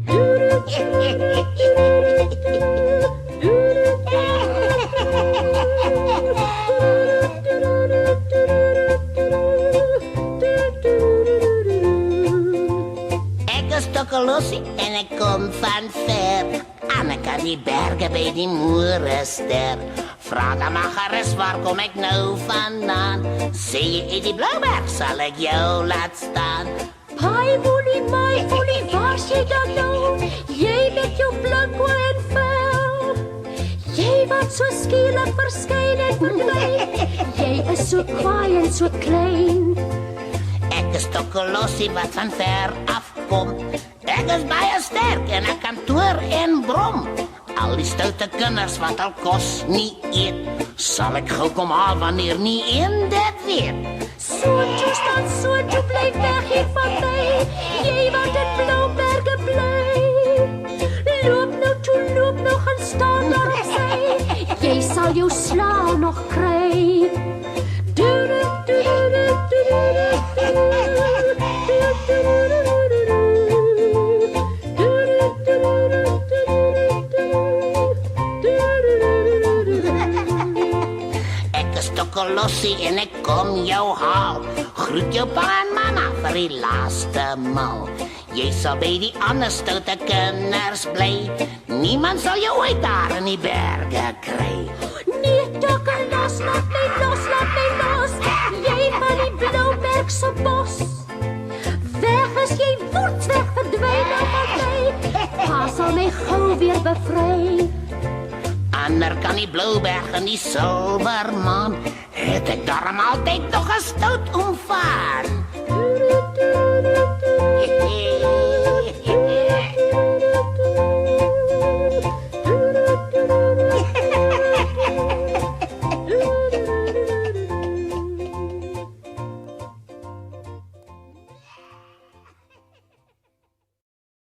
Ek is Tokkelosie en ek kom van ver. En ek kan die berge by die moere ster. Vra dan maar gerus waar kom ek nou vandaan? Sê jy uit die Blouberg sal ek jou laat staan. Pai boelie, my boelie, waar sê dan nou? Jy met jou blanco en vel. Jy wat so skielik verskyn en verdwyn. Jy is so kwaai en so klein. Ek is Tokkelosie wat van ver afkom. Ek is baie sterk en ek kan toer en brom. Al die stoute kinders wat al kos nie eet, sal ek gou kom haal wanneer nie een dit weet. So toe staan, so toe bly weg hier van my. Jy wat in Blouberge bly. Loop nou, gaan staan daar op sy. Jy sal jou sla nog kry. Ek is Tokkelosie en ek kom jou haal. Groet jou pa en mama vir die laaste maal. Jy sal by die ander stoute kinders bly. Niemand sal jou ooit daar in die berge kry. Nee, Tokkelos, laat my los, laat my los. Jy van die Bloubergse bos. Weg is jy woord, weg verdwyn nou van my. Pa sal my gou weer bevry. Ander kan die Blouberg en die Silvermaan. Het ek daarom altyd nog 'n stout omvaan.